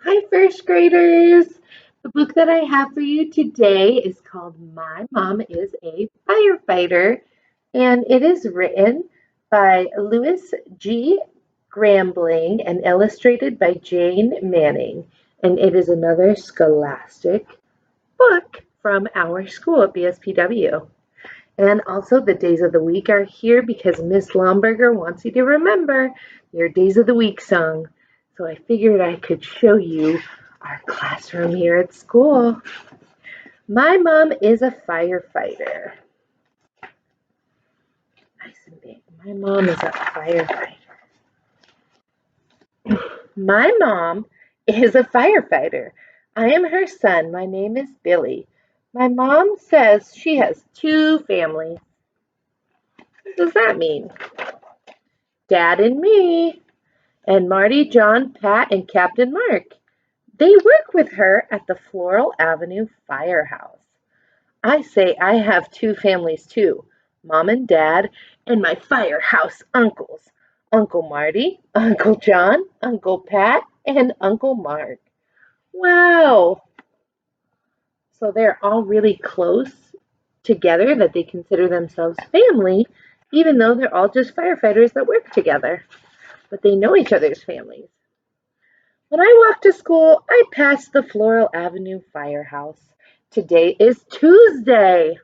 Hi, first graders. The book that I have for you today is called My Mom is a Firefighter, and it is written by Lois G. Grambling and illustrated by Jane Manning. And it is another scholastic book from our school at BSPW. And also, the days of the week are here because Miss Lomberger wants you to remember your days of the week song. So I figured I could show you our classroom here at school. My mom is a firefighter. Nice and big. My mom is a firefighter. My mom is a firefighter. I am her son. My name is Billy. My mom says she has two families. What does that mean? Dad and me. And Marty, John, Pat, and Captain Mark. They work with her at the Floral Avenue Firehouse. I say I have two families too, Mom and Dad, and my firehouse uncles. Uncle Marty, Uncle John, Uncle Pat, and Uncle Mark. Wow! So they're all really close together that they consider themselves family, even though they're all just firefighters that work together. But they know each other's families. When I walk to school, I pass the Floral Avenue Firehouse. Today is Tuesday.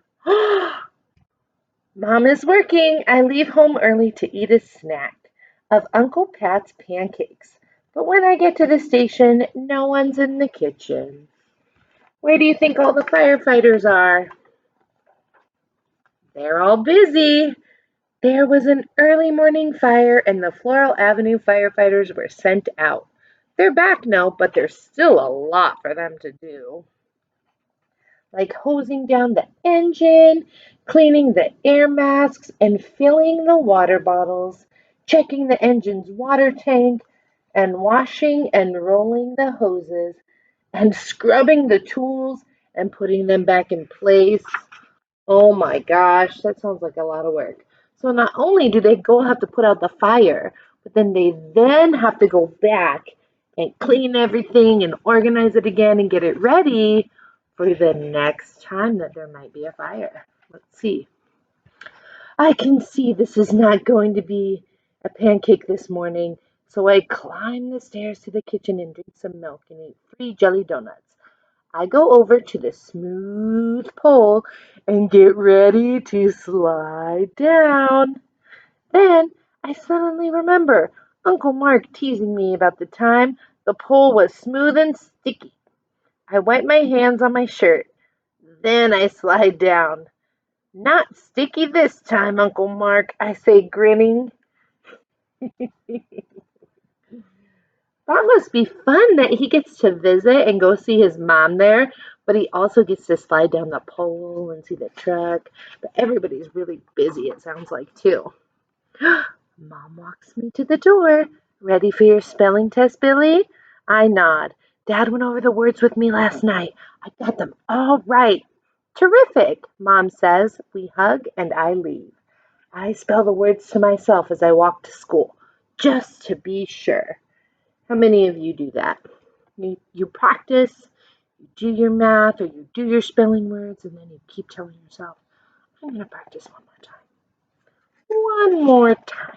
Mom is working. I leave home early to eat a snack of Uncle Pat's pancakes. But when I get to the station, no one's in the kitchen. Where do you think all the firefighters are? They're all busy. There was an early morning fire, and the Floral Avenue firefighters were sent out. They're back now, but there's still a lot for them to do. Like hosing down the engine, cleaning the air masks, and filling the water bottles, checking the engine's water tank, and washing and rolling the hoses, and scrubbing the tools and putting them back in place. Oh my gosh, that sounds like a lot of work. So not only do they go have to put out the fire, but then they have to go back and clean everything and organize it again and get it ready for the next time that there might be a fire. Let's see. I can see this is not going to be a pancake this morning, so I climb the stairs to the kitchen and drink some milk and eat 3 jelly donuts. I go over to the smooth pole and get ready to slide down. Then I suddenly remember Uncle Mark teasing me about the time the pole was smooth and sticky. I wipe my hands on my shirt. Then I slide down. Not sticky this time, Uncle Mark, I say, grinning. That must be fun that he gets to visit and go see his mom there, but he also gets to slide down the pole and see the truck. But everybody's really busy, it sounds like, too. Mom walks me to the door. Ready for your spelling test, Billy? I nod. Dad went over the words with me last night. I got them all right. Terrific, Mom says. We hug and I leave. I spell the words to myself as I walk to school, just to be sure. How many of you do that? You practice, you do your math, or you do your spelling words, and then you keep telling yourself, I'm going to practice one more time. One more time.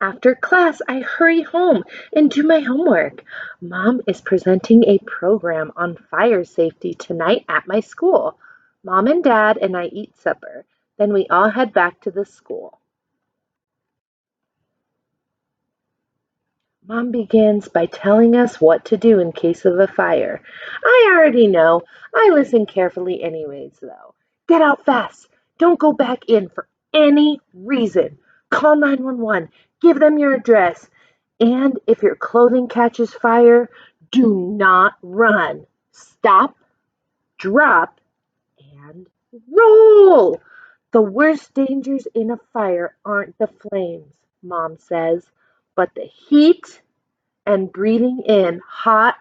After class, I hurry home and do my homework. Mom is presenting a program on fire safety tonight at my school. Mom and Dad and I eat supper. Then we all head back to the school. Mom begins by telling us what to do in case of a fire. I already know. I listen carefully anyways, though. Get out fast. Don't go back in for any reason. Call 911. Give them your address. And if your clothing catches fire, do not run. Stop, drop, and roll. The worst dangers in a fire aren't the flames, Mom says, but the heat and breathing in hot,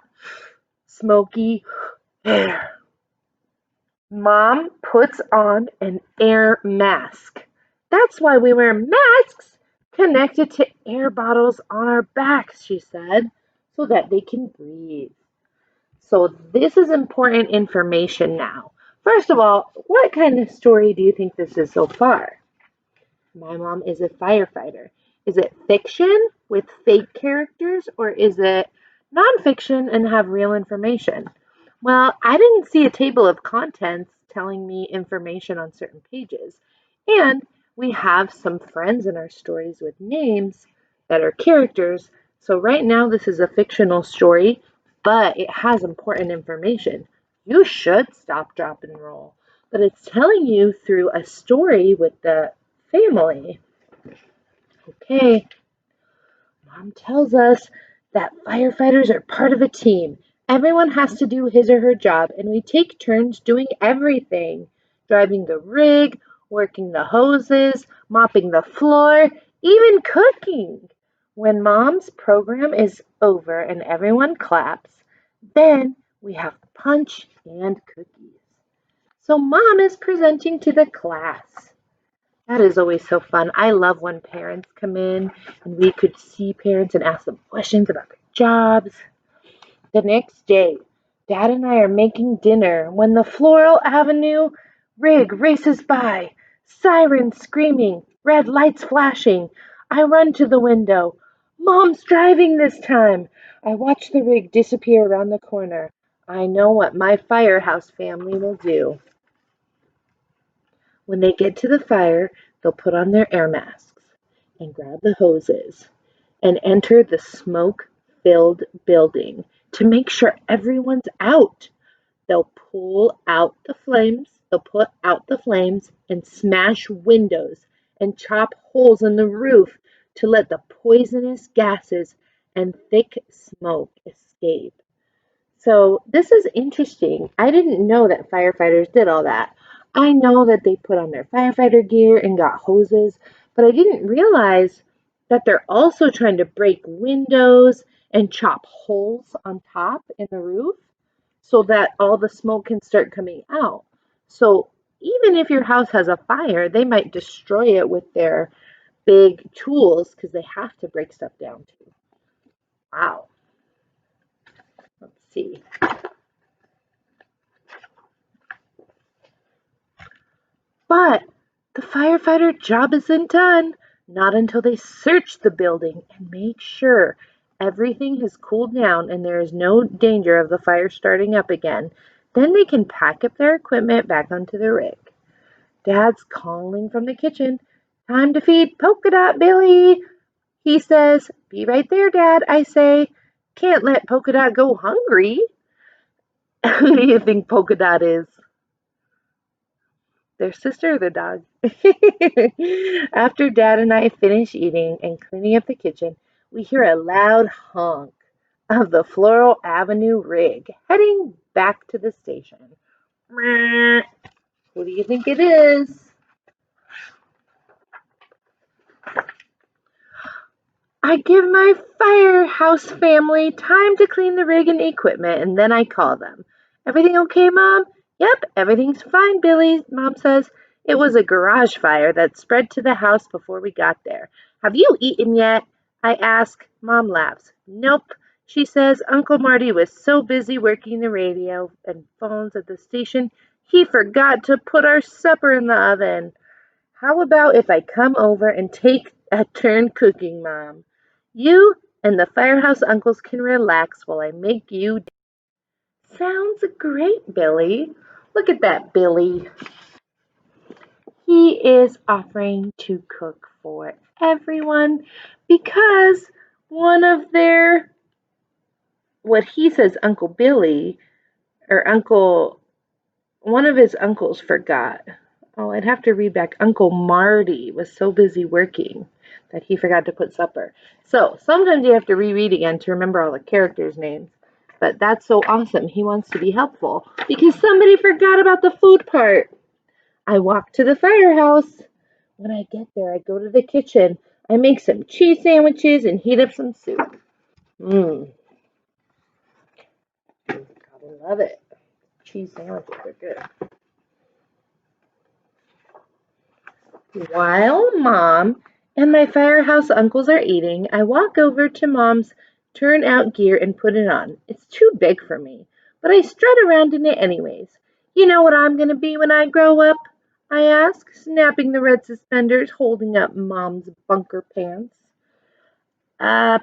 smoky air. Mom puts on an air mask. That's why we wear masks connected to air bottles on our backs, she said, so that they can breathe. So this is important information now. First of all, what kind of story do you think this is so far? My mom is a firefighter. Is it fiction with fake characters or is it nonfiction and have real information? Well, I didn't see a table of contents telling me information on certain pages. And we have some friends in our stories with names that are characters. So right now this is a fictional story, but it has important information. You should stop, drop, and roll. But it's telling you through a story with the family. Okay, Mom tells us that firefighters are part of a team. Everyone has to do his or her job, and we take turns doing everything: driving the rig, working the hoses, mopping the floor, even cooking. When Mom's program is over and everyone claps, then we have punch and cookies. So Mom is presenting to the class. That is always so fun. I love when parents come in and we could see parents and ask them questions about their jobs. The next day, Dad and I are making dinner when the Floral Avenue rig races by, sirens screaming, red lights flashing. I run to the window. Mom's driving this time. I watch the rig disappear around the corner. I know what my firehouse family will do. When they get to the fire, they'll put on their air masks and grab the hoses and enter the smoke-filled building to make sure everyone's out. They'll put out the flames and smash windows and chop holes in the roof to let the poisonous gases and thick smoke escape. So this is interesting. I didn't know that firefighters did all that. I know that they put on their firefighter gear and got hoses, but I didn't realize that they're also trying to break windows and chop holes on top in the roof so that all the smoke can start coming out. So even if your house has a fire, they might destroy it with their big tools because they have to break stuff down too. Wow. Let's see. But the firefighter job isn't done. Not until they search the building and make sure everything has cooled down and there is no danger of the fire starting up again. Then they can pack up their equipment back onto the rig. Dad's calling from the kitchen. Time to feed Polka Dot Billy. He says, "Be right there, Dad," I say. Can't let Polka Dot go hungry. Who do you think Polka Dot is? Their sister or the dog? After Dad and I finish eating and cleaning up the kitchen, we hear a loud honk of the Floral Avenue rig heading back to the station. Who do you think it is? I give my firehouse family time to clean the rig and equipment, and then I call them. "Everything okay, Mom?" "Yep, everything's fine, Billy," Mom says. "It was a garage fire that spread to the house before we got there." "Have you eaten yet?" I ask. Mom laughs. "Nope," she says. "Uncle Marty was so busy working the radio and phones at the station, he forgot to put our supper in the oven." "How about if I come over and take a turn cooking, Mom? You and the firehouse uncles can relax while I make you." Sounds great, Billy. Look at that, Billy. He is offering to cook for everyone because one of their, what he says, Uncle Billy, or Uncle, one of his uncles forgot. Oh, I'd have to read back. Uncle Marty was so busy working that he forgot to put supper. So sometimes you have to reread again to remember all the characters' names. But that's so awesome. He wants to be helpful because somebody forgot about the food part. I walk to the firehouse. When I get there, I go to the kitchen. I make some cheese sandwiches and heat up some soup. Mmm, gotta love it. Cheese sandwiches are good. While Mom and my firehouse uncles are eating, I walk over to Mom's turn out gear and put it on. It's too big for me, but I strut around in it anyways. You know what I'm going to be when I grow up? I ask, snapping the red suspenders, holding up Mom's bunker pants.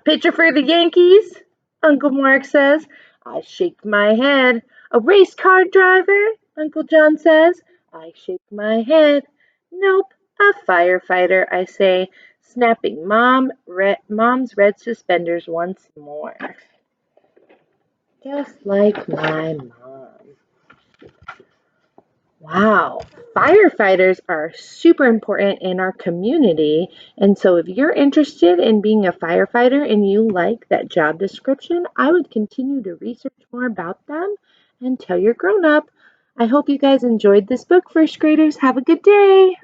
Pitcher for the Yankees, Uncle Mark says. I shake my head. A race car driver, Uncle John says. I shake my head. Nope, a firefighter, I say, snapping Mom's red suspenders once more. Just like my mom. Wow, firefighters are super important in our community. And so, if you're interested in being a firefighter and you like that job description, I would continue to research more about them and tell your grown up. I hope you guys enjoyed this book, first graders. Have a good day.